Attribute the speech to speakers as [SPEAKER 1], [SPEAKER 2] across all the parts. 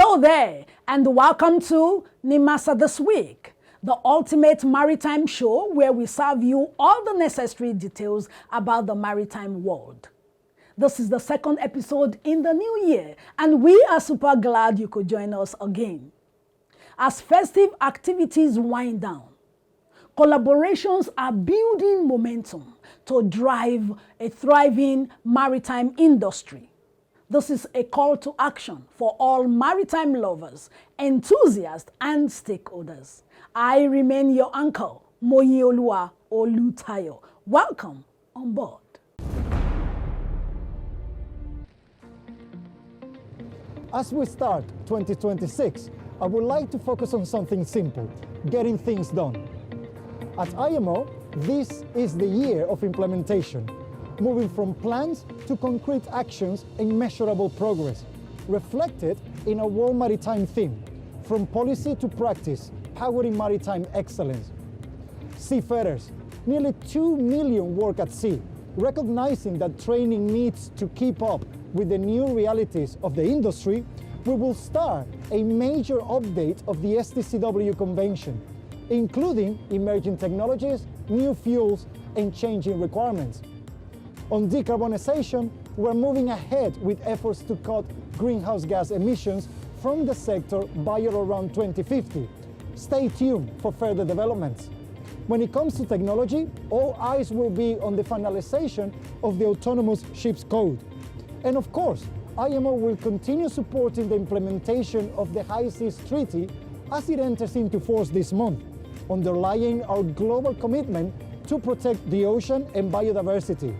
[SPEAKER 1] Hello there, and welcome to Nimasa This Week, the ultimate maritime show where we serve you all the necessary details about the maritime world. This is the second episode in the new year, and we are super glad you could join us again. As festive activities wind down, collaborations are building momentum to drive a thriving maritime industry. This is a call to action for all maritime lovers, enthusiasts, and stakeholders. I remain your uncle, Moyiolua Olutayo. Welcome on board.
[SPEAKER 2] As we start 2026, I would like to focus on something simple, getting things done. At IMO, this is the year of implementation, moving from plans to concrete actions and measurable progress, reflected in a World Maritime theme, from policy to practice, powering maritime excellence. Seafarers, nearly 2 million work at sea, recognizing that training needs to keep up with the new realities of the industry. We will start a major update of the STCW Convention, including emerging technologies, new fuels, and changing requirements. On decarbonization, we're moving ahead with efforts to cut greenhouse gas emissions from the sector by or around 2050. Stay tuned for further developments. When it comes to technology, all eyes will be on the finalization of the autonomous ships code. And of course, IMO will continue supporting the implementation of the High Seas Treaty as it enters into force this month, underlying our global commitment to protect the ocean and biodiversity.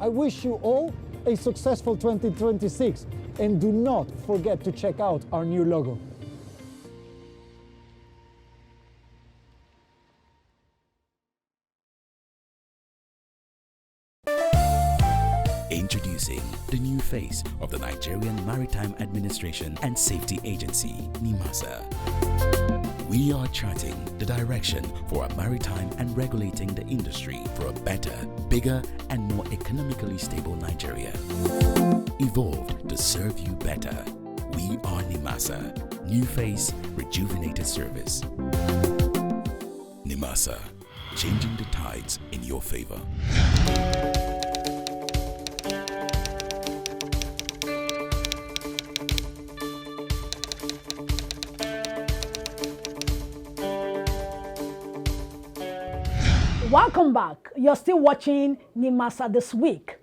[SPEAKER 2] I wish you all a successful 2026, and do not forget to check out our new logo.
[SPEAKER 3] Introducing the new face of the Nigerian Maritime Administration and Safety Agency, Nimasa. We are charting the direction for a maritime and regulating the industry for a better, bigger, and more economically stable Nigeria. Evolved to serve you better. We are Nimasa. New face, rejuvenated service. Nimasa, changing the tides in your favor.
[SPEAKER 1] Welcome back. You're still watching Nimasa This Week.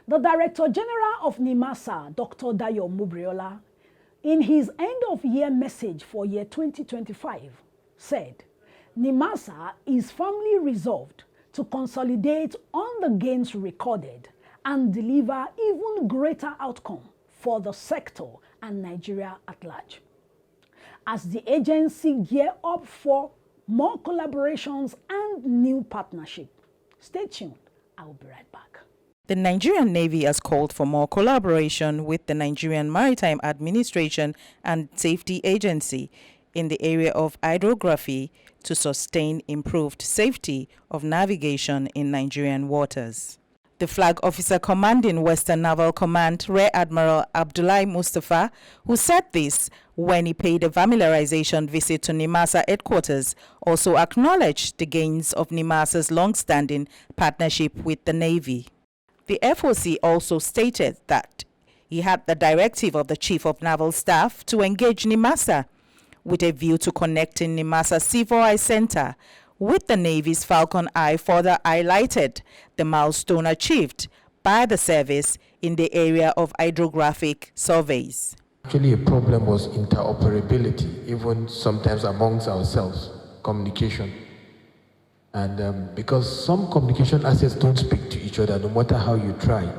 [SPEAKER 1] The Director General of Nimasa, Dr. Dayo Mubriola, in his end-of-year message for year 2025, said, Nimasa is firmly resolved to consolidate on the gains recorded and deliver even greater outcome for the sector and Nigeria at large. As the agency gear up for more collaborations and new partnership. Stay tuned. I will be right back.
[SPEAKER 4] The Nigerian Navy has called for more collaboration with the Nigerian Maritime Administration and Safety Agency in the area of hydrography to sustain improved safety of navigation in Nigerian waters. The Flag Officer commanding Western Naval Command, Rear Admiral Abdullahi Mustafa, who said this when he paid a familiarization visit to Nimasa headquarters, also acknowledged the gains of Nimasa's long-standing partnership with the Navy. The FOC also stated that he had the directive of the Chief of Naval Staff to engage Nimasa with a view to connecting Nimasa C4I Center with the Navy's Falcon Eye, further highlighted the milestone achieved by the service in the area of hydrographic surveys.
[SPEAKER 5] Actually, a problem was interoperability, even sometimes amongst ourselves, communication. And because some communication assets don't speak to each other, no matter how you try.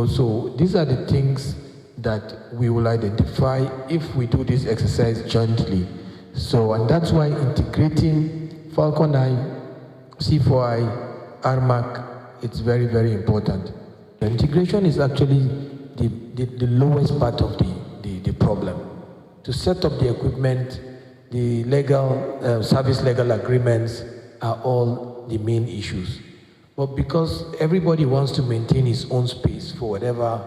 [SPEAKER 5] So these are the things that we will identify if we do this exercise jointly. And that's why integrating Falcon Eye, C4I, RMAC, it's very, very important. The integration is actually the lowest part of the problem. To set up the equipment, the legal, service legal agreements are all the main issues. But because everybody wants to maintain his own space for whatever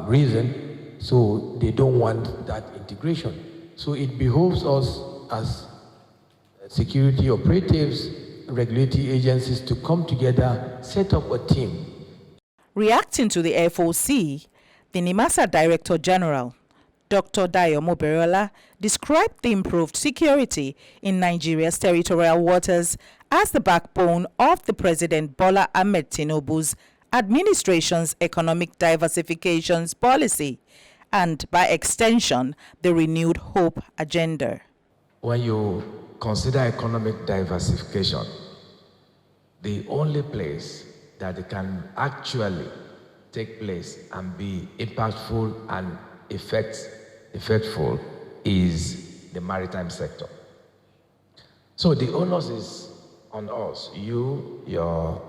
[SPEAKER 5] reason, So they don't want that integration. So it behoves us as security operatives, regulatory agencies to come together, set up a team.
[SPEAKER 4] Reacting to the FOC, the Nimasa Director General, Dr. Dayo Moberola, described the improved security in Nigeria's territorial waters as the backbone of the President Bola Ahmed Tinubu's administration's economic diversification policy and, by extension, the renewed Hope agenda.
[SPEAKER 5] When you consider economic diversification, the only place that it can actually take place and be impactful and effectful is the maritime sector. So the onus is on us, you, your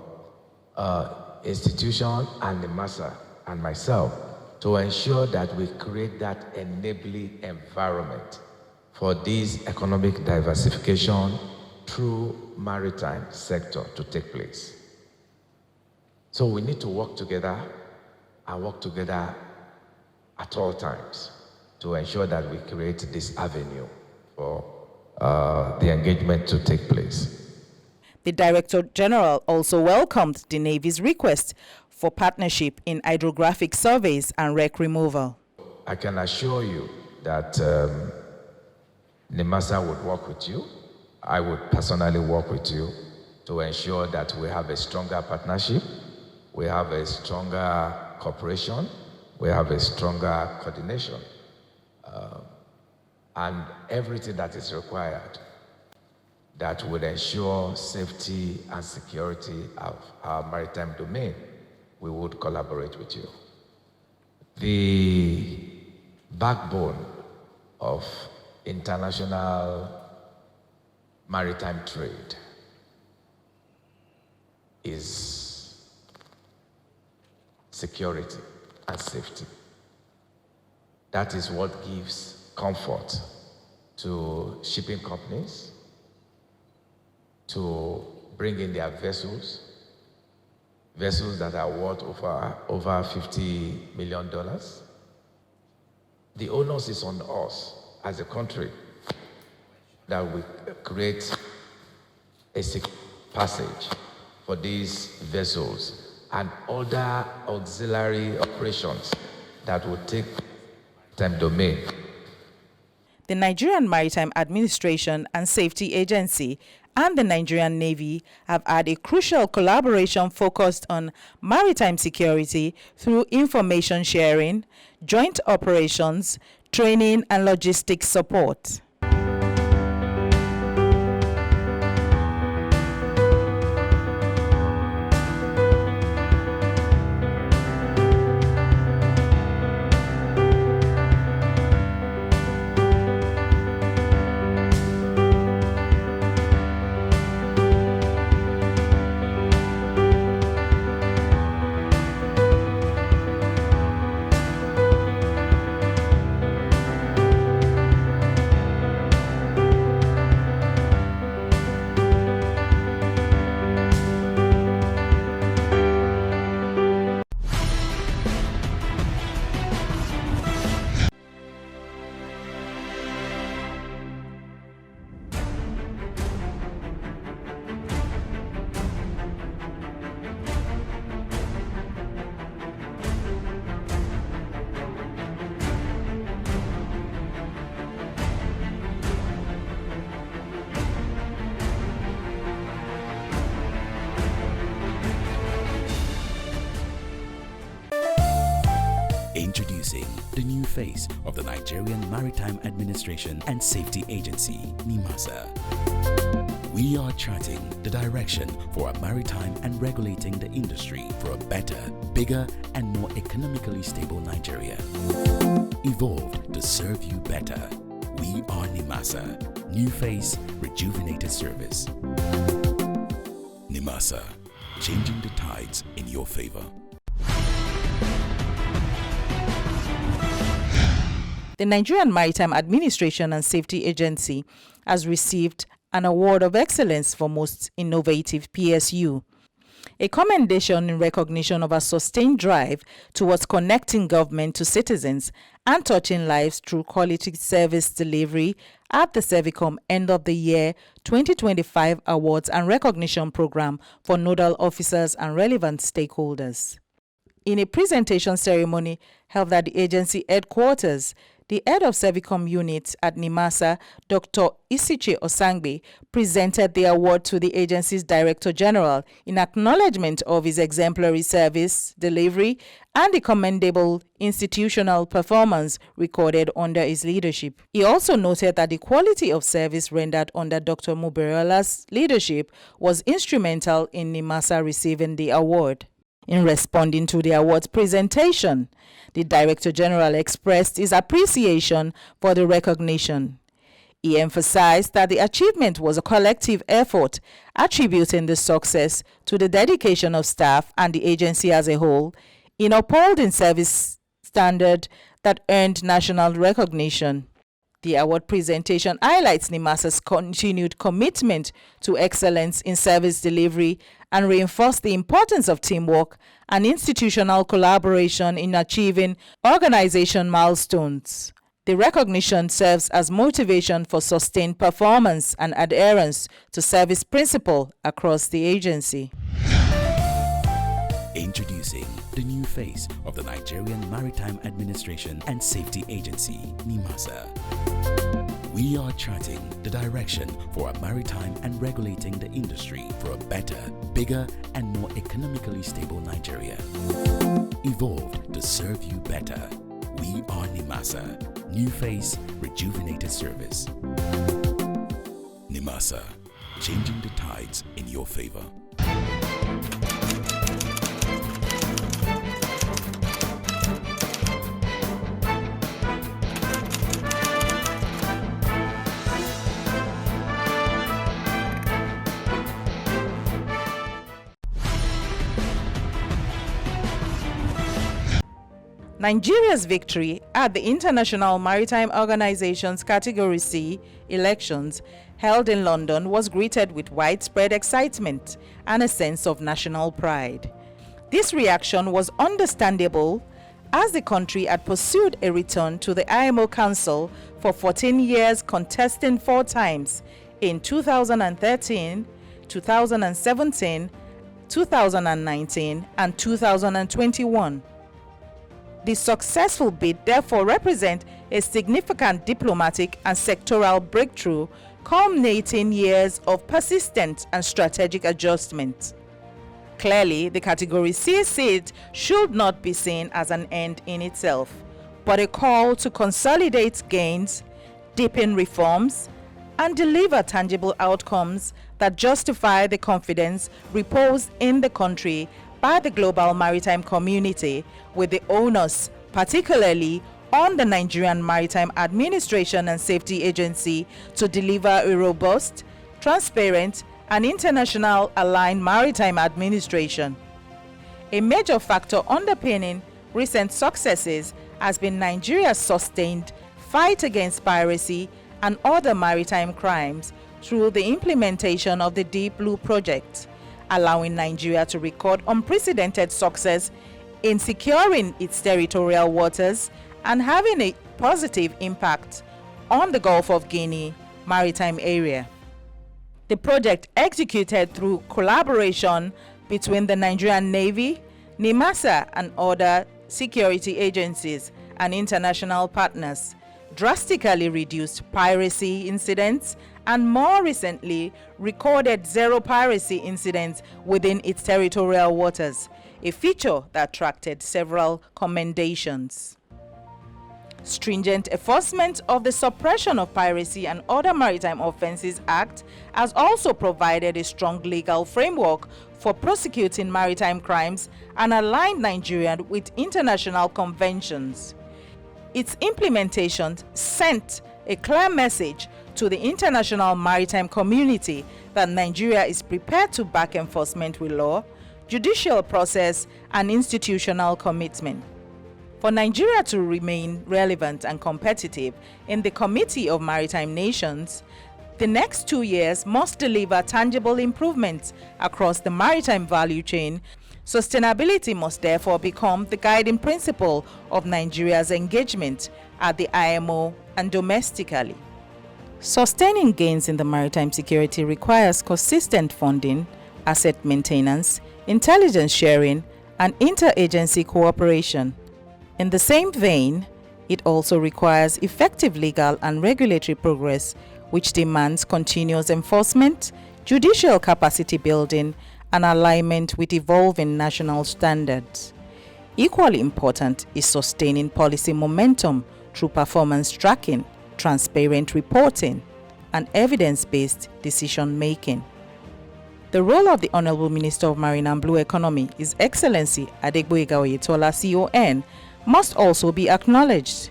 [SPEAKER 5] institution, and Nimasa, and myself, to ensure that we create that enabling environment for this economic diversification through maritime sector to take place. So we need to work together and work together at all times to ensure that we create this avenue for the engagement to take place.
[SPEAKER 4] The Director General also welcomed the Navy's request for partnership in hydrographic surveys and wreck removal.
[SPEAKER 5] I can assure you that Nimasa would work with you. I would personally work with you to ensure that we have a stronger partnership, we have a stronger cooperation, we have a stronger coordination, and everything that is required that would ensure safety and security of our maritime domain. We would collaborate with you. The backbone of international maritime trade is security and safety. That is what gives comfort to shipping companies to bring in their vessels that are worth over $50 million. The onus is on us as a country that we create a secure passage for these vessels and other auxiliary operations that will take time domain.
[SPEAKER 4] The Nigerian Maritime Administration and Safety Agency and the Nigerian Navy have had a crucial collaboration focused on maritime security through information sharing, joint operations, training, and logistics support.
[SPEAKER 3] Introducing the new face of the Nigerian Maritime Administration and Safety Agency, Nimasa. We are charting the direction for a maritime and regulating the industry for a better, bigger, and more economically stable Nigeria. Evolved to serve you better. We are Nimasa. New face, rejuvenated service. Nimasa, changing the tides in your favor.
[SPEAKER 4] The Nigerian Maritime Administration and Safety Agency has received an award of excellence for most innovative PSU, a commendation in recognition of a sustained drive towards connecting government to citizens and touching lives through quality service delivery at the Servicom End of the Year 2025 Awards and Recognition Program for nodal officers and relevant stakeholders. In a presentation ceremony held at the agency headquarters, the head of Servicom unit at Nimasa, Dr. Isiche Osangbe, presented the award to the agency's Director General in acknowledgement of his exemplary service, delivery, and the commendable institutional performance recorded under his leadership. He also noted that the quality of service rendered under Dr. Muberola's leadership was instrumental in Nimasa receiving the award. In responding to the awards presentation, the Director General expressed his appreciation for the recognition. He emphasized that the achievement was a collective effort, attributing the success to the dedication of staff and the agency as a whole in upholding service standard that earned national recognition. The award presentation highlights Nimasa's continued commitment to excellence in service delivery and reinforced the importance of teamwork and institutional collaboration in achieving organization milestones. The recognition serves as motivation for sustained performance and adherence to service principle across the agency.
[SPEAKER 3] Introducing the new face of the Nigerian Maritime Administration and Safety Agency, Nimasa. We are charting the direction for a maritime and regulating the industry for a better, bigger, and more economically stable Nigeria. Evolved to serve you better. We are Nimasa. New face, rejuvenated service. Nimasa, changing the tides in your favor.
[SPEAKER 4] Nigeria's victory at the International Maritime Organization's Category C elections held in London was greeted with widespread excitement and a sense of national pride. This reaction was understandable as the country had pursued a return to the IMO Council for 14 years, contesting 4 times in 2013, 2017, 2019, and 2021. The successful bid therefore represents a significant diplomatic and sectoral breakthrough, culminating years of persistent and strategic adjustment. Clearly, the Category C seat should not be seen as an end in itself, but a call to consolidate gains, deepen reforms, and deliver tangible outcomes that justify the confidence reposed in the country by the global maritime community, with the onus particularly on the Nigerian Maritime Administration and Safety Agency to deliver a robust, transparent, and international aligned maritime administration. A major factor underpinning recent successes has been Nigeria's sustained fight against piracy and other maritime crimes through the implementation of the Deep Blue Project, allowing Nigeria to record unprecedented success in securing its territorial waters and having a positive impact on the Gulf of Guinea maritime area. The project, executed through collaboration between the Nigerian Navy, Nimasa, and other security agencies and international partners, drastically reduced piracy incidents and more recently recorded 0 piracy incidents within its territorial waters, a feature that attracted several commendations. Stringent enforcement of the Suppression of Piracy and Other Maritime Offences Act has also provided a strong legal framework for prosecuting maritime crimes and aligned Nigeria with international conventions. Its implementation sent a clear message to the international maritime community that Nigeria is prepared to back enforcement with law, judicial process, and institutional commitment. For Nigeria to remain relevant and competitive in the Committee of Maritime Nations, the next 2 years must deliver tangible improvements across the maritime value chain, Sustainability must therefore become the guiding principle of Nigeria's engagement at the IMO and domestically. Sustaining gains in the maritime security requires consistent funding, asset maintenance, intelligence sharing, and interagency cooperation. In the same vein, it also requires effective legal and regulatory progress, which demands continuous enforcement, judicial capacity building, and alignment with evolving national standards. Equally important is sustaining policy momentum through performance tracking, transparent reporting, and evidence-based decision-making. The role of the Honorable Minister of Marine and Blue Economy, His Excellency Adegboyega Oyetola CON, must also be acknowledged.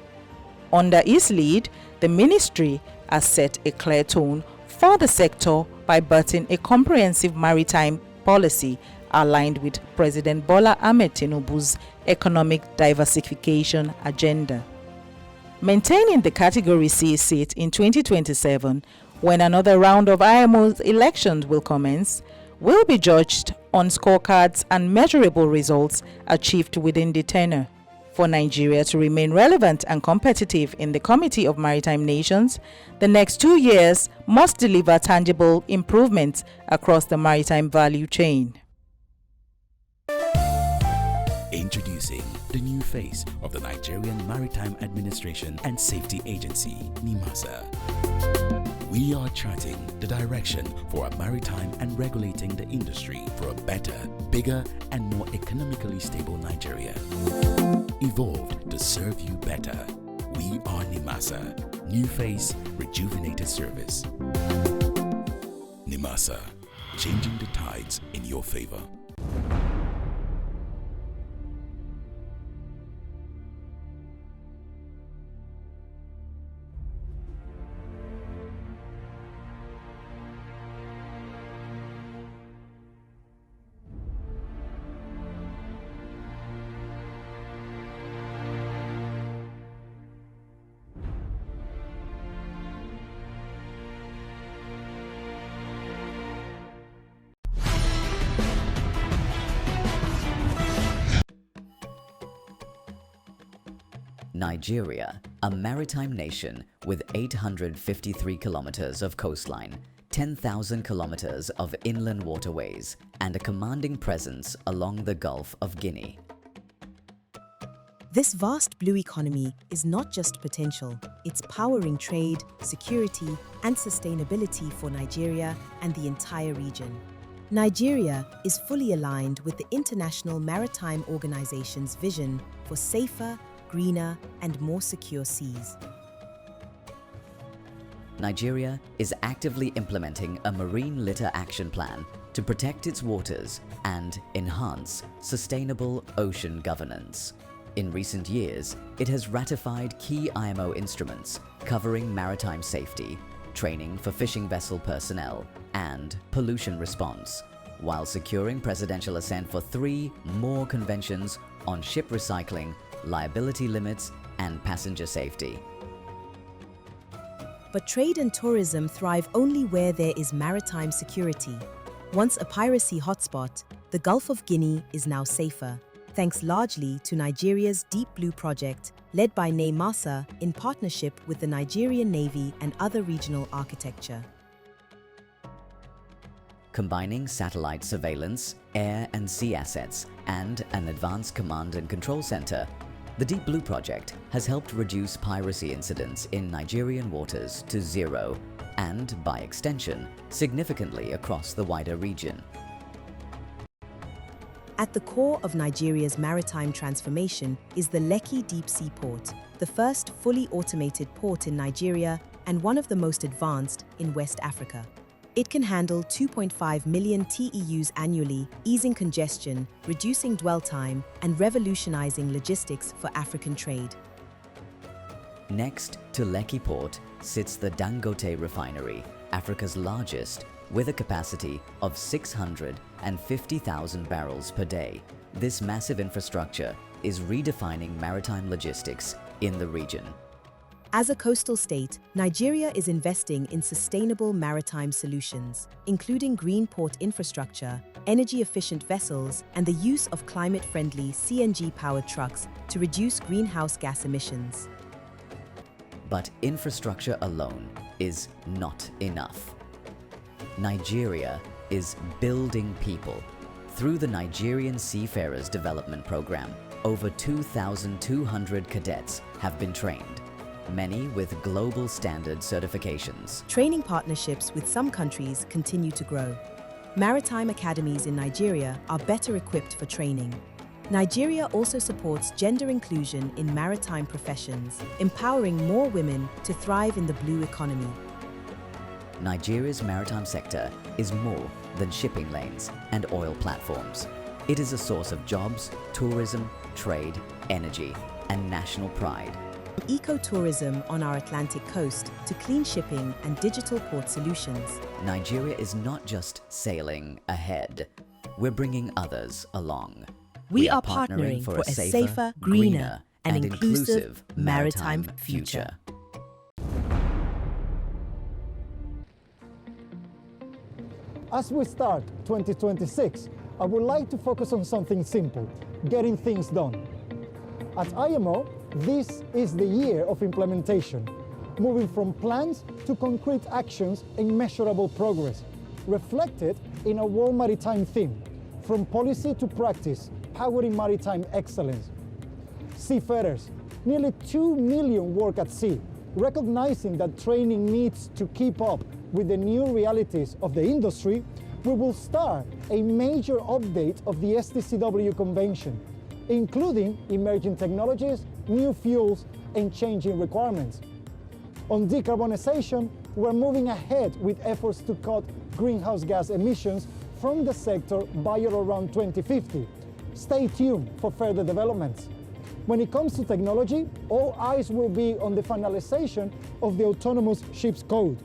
[SPEAKER 4] Under his lead, the ministry has set a clear tone for the sector by birthing a comprehensive maritime policy aligned with President Bola Ahmed Tinubu's economic diversification agenda. Maintaining the Category C seat in 2027, when another round of IMO's elections will commence, will be judged on scorecards and measurable results achieved within the tenure. For Nigeria to remain relevant and competitive in the Committee of Maritime Nations, the next 2 years must deliver tangible improvements across the maritime value chain.
[SPEAKER 3] Introducing the new face of the Nigerian Maritime Administration and Safety Agency, Nimasa. We are charting the direction for a maritime and regulating the industry for a better, bigger, and more economically stable Nigeria. Evolved to serve you better. We are Nimasa. New face, rejuvenated service. Nimasa, changing the tides in your favor.
[SPEAKER 6] Nigeria, a maritime nation with 853 kilometers of coastline, 10,000 kilometers of inland waterways, and a commanding presence along the Gulf of Guinea.
[SPEAKER 7] This vast blue economy is not just potential, it's powering trade, security, and sustainability for Nigeria and the entire region. Nigeria is fully aligned with the International Maritime Organization's vision for safer, greener, and more secure seas.
[SPEAKER 6] Nigeria is actively implementing a marine litter action plan to protect its waters and enhance sustainable ocean governance. In recent years, it has ratified key IMO instruments covering maritime safety, training for fishing vessel personnel, and pollution response, while securing presidential assent for 3 more conventions on ship recycling, liability limits, and passenger safety.
[SPEAKER 7] But trade and tourism thrive only where there is maritime security. Once a piracy hotspot, the Gulf of Guinea is now safer, thanks largely to Nigeria's Deep Blue project, led by Nimasa in partnership with the Nigerian Navy and other regional architecture.
[SPEAKER 6] Combining satellite surveillance, air and sea assets, and an advanced command and control center, the Deep Blue project has helped reduce piracy incidents in Nigerian waters to 0 and, by extension, significantly across the wider region.
[SPEAKER 7] At the core of Nigeria's maritime transformation is the Lekki Deep Sea Port, the first fully automated port in Nigeria and one of the most advanced in West Africa. It can handle 2.5 million TEUs annually, easing congestion, reducing dwell time, and revolutionizing logistics for African trade.
[SPEAKER 6] Next to Lekki Port sits the Dangote Refinery, Africa's largest, with a capacity of 650,000 barrels per day. This massive infrastructure is redefining maritime logistics in the region.
[SPEAKER 7] As a coastal state, Nigeria is investing in sustainable maritime solutions, including green port infrastructure, energy-efficient vessels, and the use of climate-friendly CNG-powered trucks to reduce greenhouse gas emissions.
[SPEAKER 6] But infrastructure alone is not enough. Nigeria is building people. Through the Nigerian Seafarers Development Program, over 2,200 cadets have been trained, many with global standard certifications.
[SPEAKER 7] Training partnerships with some countries continue to grow. Maritime academies in Nigeria are better equipped for training. Nigeria also supports gender inclusion in maritime professions, empowering more women to thrive in the blue economy.
[SPEAKER 6] Nigeria's maritime sector is more than shipping lanes and oil platforms. It is a source of jobs, tourism, trade, energy, and national pride.
[SPEAKER 7] Eco-tourism on our Atlantic coast to clean shipping and digital port solutions.
[SPEAKER 6] Nigeria is not just sailing ahead. We're bringing others along.
[SPEAKER 7] We are partnering for a safer, greener, and inclusive maritime future.
[SPEAKER 2] As we start 2026, I would like to focus on something simple, getting things done. At IMO, this is the year of implementation, moving from plans to concrete actions and measurable progress, reflected in a World Maritime theme, from policy to practice, powering maritime excellence. Seafarers, nearly 2 million work at sea, recognizing that training needs to keep up with the new realities of the industry. We will start a major update of the STCW Convention, including emerging technologies, new fuels, and changing requirements. On decarbonization, we're moving ahead with efforts to cut greenhouse gas emissions from the sector by or around 2050. Stay tuned for further developments. When it comes to technology, all eyes will be on the finalization of the autonomous ships code.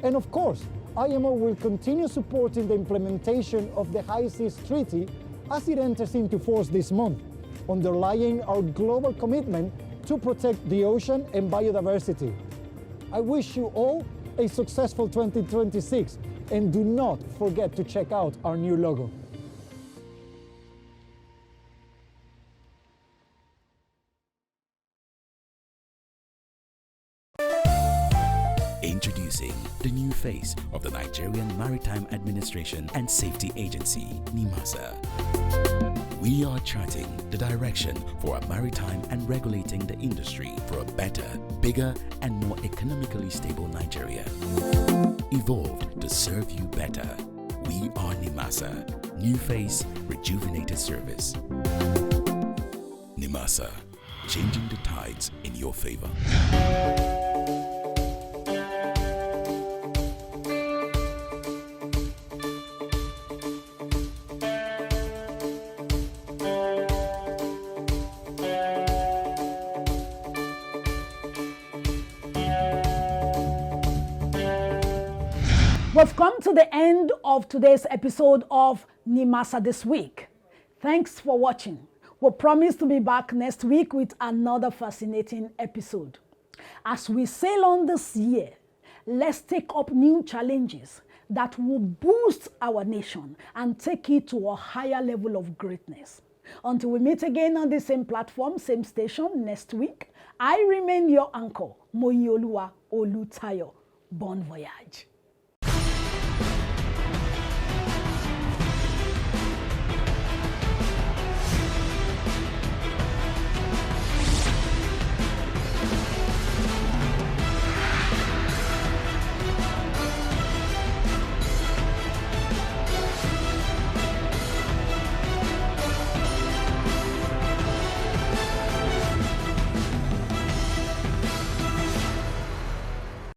[SPEAKER 2] And of course, IMO will continue supporting the implementation of the High Seas Treaty as it enters into force this month, underlying our global commitment to protect the ocean and biodiversity. I wish you all a successful 2026, and do not forget to check out our new logo.
[SPEAKER 3] Introducing the new face of the Nigerian Maritime Administration and Safety Agency, Nimasa. We are charting the direction for a maritime and regulating the industry for a better, bigger, and more economically stable Nigeria. Evolved to serve you better. We are Nimasa. New face, rejuvenated service. Nimasa, changing the tides in your favor.
[SPEAKER 1] We've come to the end of today's episode of Nimasa This Week. Thanks for watching. We promise to be back next week with another fascinating episode. As we sail on this year, let's take up new challenges that will boost our nation and take it to a higher level of greatness. Until we meet again on the same platform, same station next week, I remain your anchor, Moyioluwa Olutayo. Bon voyage.